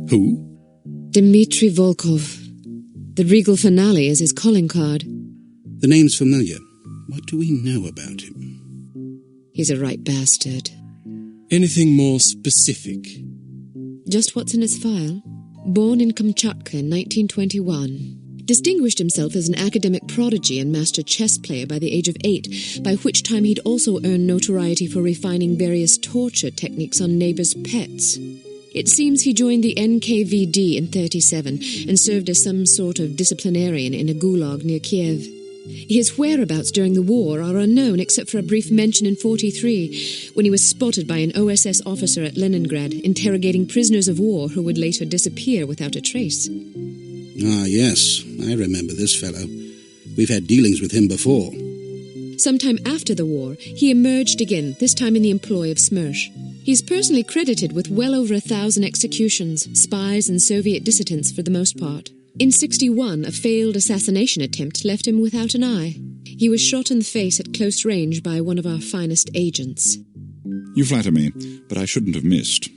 Who? Dmitri Volkov. The Regal Finale is his calling card. The name's familiar. What do we know about him? He's a right bastard. Anything more specific? Just what's in his file. Born in Kamchatka in 1921. Distinguished himself as an academic prodigy and master chess player by the age of 8, by which time he'd also earned notoriety for refining various torture techniques on neighbors' pets. It seems he joined the NKVD in 1937 and served as some sort of disciplinarian in a gulag near Kiev. His whereabouts during the war are unknown except for a brief mention in 1943 when he was spotted by an OSS officer at Leningrad interrogating prisoners of war who would later disappear without a trace. Ah, yes, I remember this fellow. We've had dealings with him before. Sometime after the war, he emerged again, this time in the employ of Smersh. He's personally credited with well over 1,000 executions, spies and Soviet dissidents for the most part. In 1961, a failed assassination attempt left him without an eye. He was shot in the face at close range by one of our finest agents. You flatter me, but I shouldn't have missed.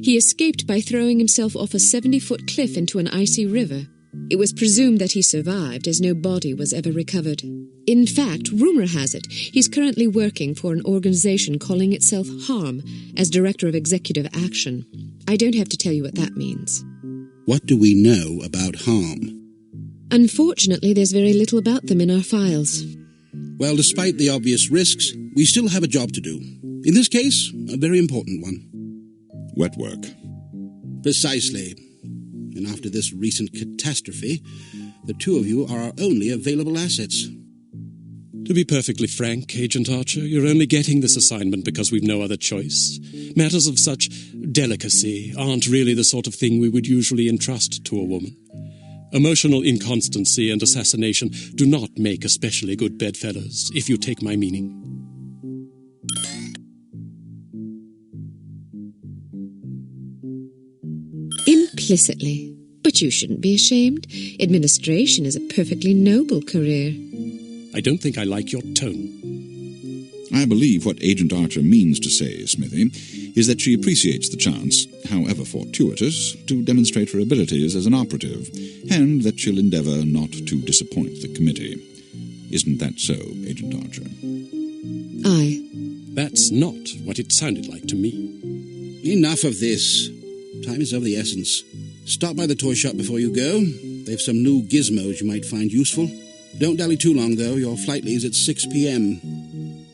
He escaped by throwing himself off a 70-foot cliff into an icy river. It was presumed that he survived, as no body was ever recovered. In fact, rumor has it, he's currently working for an organization calling itself HARM as Director of Executive Action. I don't have to tell you what that means. What do we know about HARM? Unfortunately, there's very little about them in our files. Well, despite the obvious risks, we still have a job to do. In this case, a very important one. Wet work. Precisely. And after this recent catastrophe, the two of you are our only available assets. To be perfectly frank, Agent Archer, you're only getting this assignment because we've no other choice. Matters of such delicacy aren't really the sort of thing we would usually entrust to a woman. Emotional inconstancy and assassination do not make especially good bedfellows, if you take my meaning. Implicitly. But you shouldn't be ashamed. Administration is a perfectly noble career. I don't think I like your tone. I believe what Agent Archer means to say, Smithy, is that she appreciates the chance, however fortuitous, to demonstrate her abilities as an operative, and that she'll endeavor not to disappoint the committee. Isn't that so, Agent Archer? Aye. That's not what it sounded like to me. Enough of this. Time is of the essence. Stop by the toy shop before you go. They've some new gizmos you might find useful. Don't dally too long, though. Your flight leaves at 6 p.m.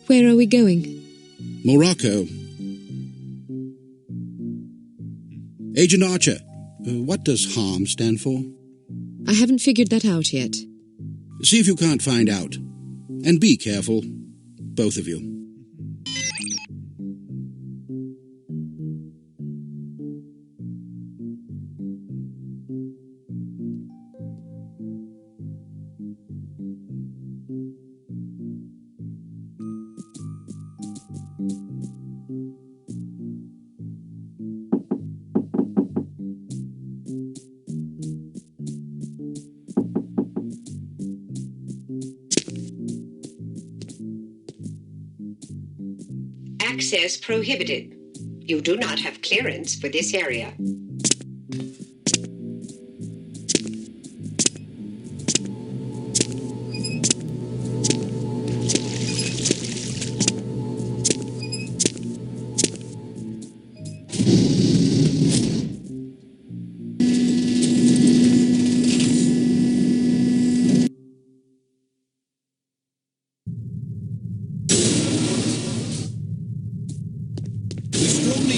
Where are we going? Morocco. Agent Archer, what does HARM stand for? I haven't figured that out yet. See if you can't find out. And be careful, both of you. Access prohibited. You do not have clearance for this area.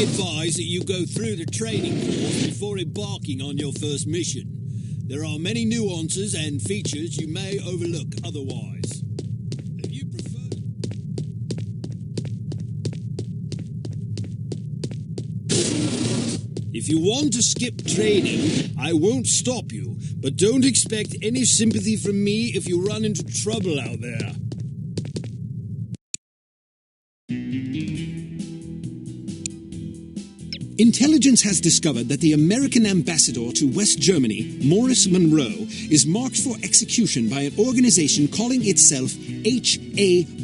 Advise that you go through the training course before embarking on your first mission. There are many nuances and features you may overlook otherwise. If you prefer... If you want to skip training, I won't stop you, but don't expect any sympathy from me if you run into trouble out there. Intelligence has discovered that the American ambassador to West Germany, Morris Monroe, is marked for execution by an organization calling itself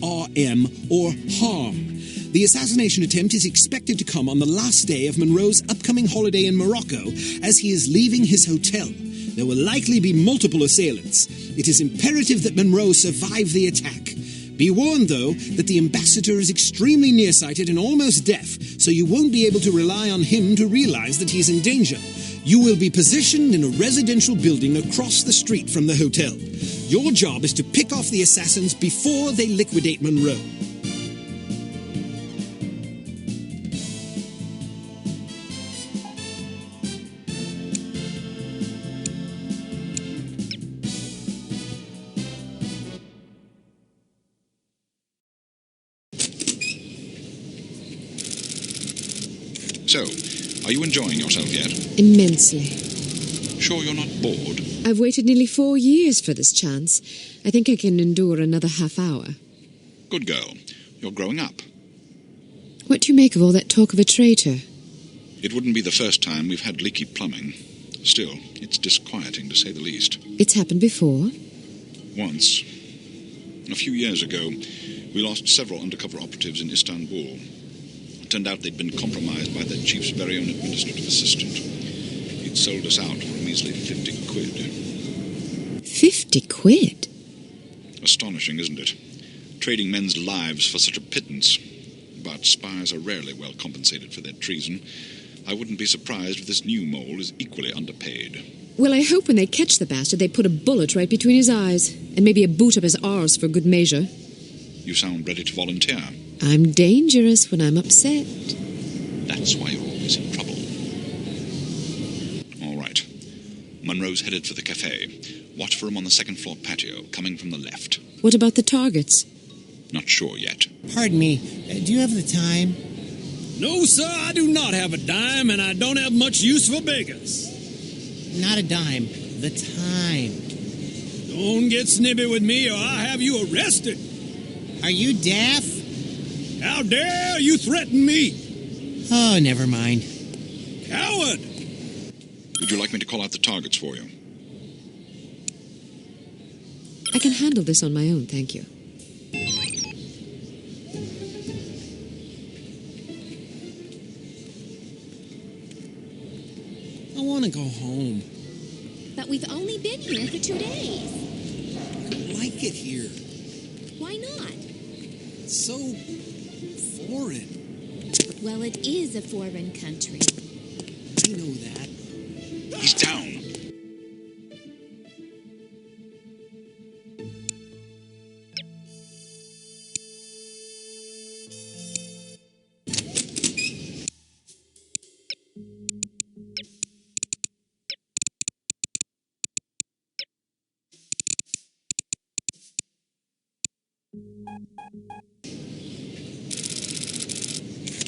HARM, or HARM. The assassination attempt is expected to come on the last day of Monroe's upcoming holiday in Morocco as he is leaving his hotel. There will likely be multiple assailants. It is imperative that Monroe survive the attack. Be warned, though, that the ambassador is extremely nearsighted and almost deaf, so you won't be able to rely on him to realize that he's in danger. You will be positioned in a residential building across the street from the hotel. Your job is to pick off the assassins before they liquidate Monroe. So, are you enjoying yourself yet? Immensely. Sure you're not bored? I've waited nearly 4 years for this chance. I think I can endure another half hour. Good girl. You're growing up. What do you make of all that talk of a traitor? It wouldn't be the first time we've had leaky plumbing. Still, it's disquieting to say the least. It's happened before? Once. A few years ago, we lost several undercover operatives in Istanbul. It turned out they'd been compromised by their chief's very own administrative assistant. He'd sold us out for a measly 50 quid. 50 quid? Astonishing, isn't it? Trading men's lives for such a pittance. But spies are rarely well compensated for their treason. I wouldn't be surprised if this new mole is equally underpaid. Well, I hope when they catch the bastard, they put a bullet right between his eyes, and maybe a boot up his arse for good measure. You sound ready to volunteer. I'm dangerous when I'm upset. That's why you're always in trouble. All right. Monroe's headed for the cafe. Watch for him on the second-floor patio, coming from the left. What about the targets? Not sure yet. Pardon me, do you have the time? No, sir, I do not have a dime, and I don't have much use for beggars. Not a dime. The time. Don't get snippy with me, or I'll have you arrested. Are you deaf? How dare you threaten me? Oh, never mind. Coward! Would you like me to call out the targets for you? I can handle this on my own, thank you. I want to go home. But we've only been here for 2 days. I don't like it here. Why not? It's so foreign. Well, it is a foreign country. I know that. He's down.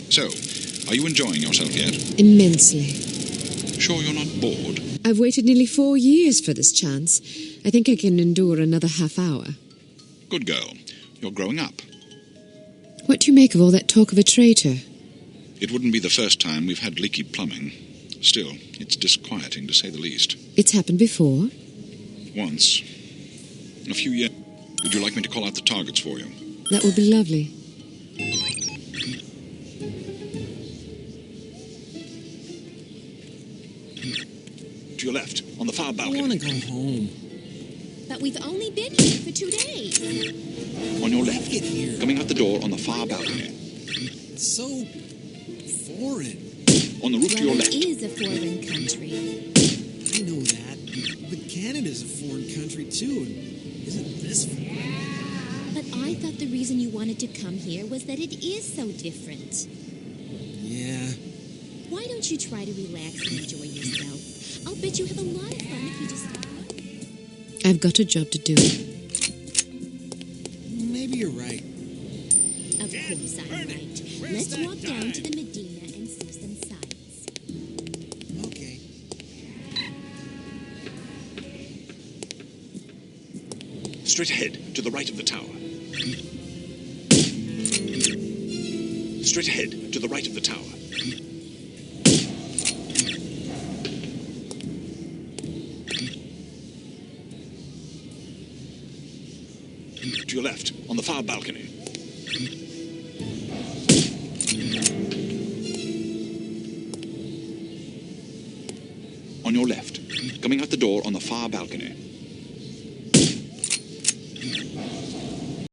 So, are you enjoying yourself yet? Immensely. Sure you're not bored? I've waited nearly 4 years for this chance. I think I can endure another half hour. Good girl. You're growing up. What do you make of all that talk of a traitor? It wouldn't be the first time we've had leaky plumbing. Still, it's disquieting to say the least. It's happened before? Once. A few years... Would you like me to call out the targets for you? That would be lovely. To your left, on the far I balcony. want to go home. But we've only been here for 2 days. On your left, Get here. coming out the door on the far balcony. It's so foreign. On the roof to your Well, left. it is a foreign country. I know that. But Canada's a foreign country, too. And isn't this foreign? But I thought the reason you wanted to come here was that it is so different. Yeah. Why don't you try to relax and enjoy yourself? I'll bet you have a lot of fun if you just... I've got a job to do. Maybe you're right. Of course I'm right. Let's walk down to the Medina and see some sights. Okay. Straight ahead, to the right of the tower. Straight ahead, to the right of the tower. To your left, on the far balcony. on your left, coming out the door on the far balcony.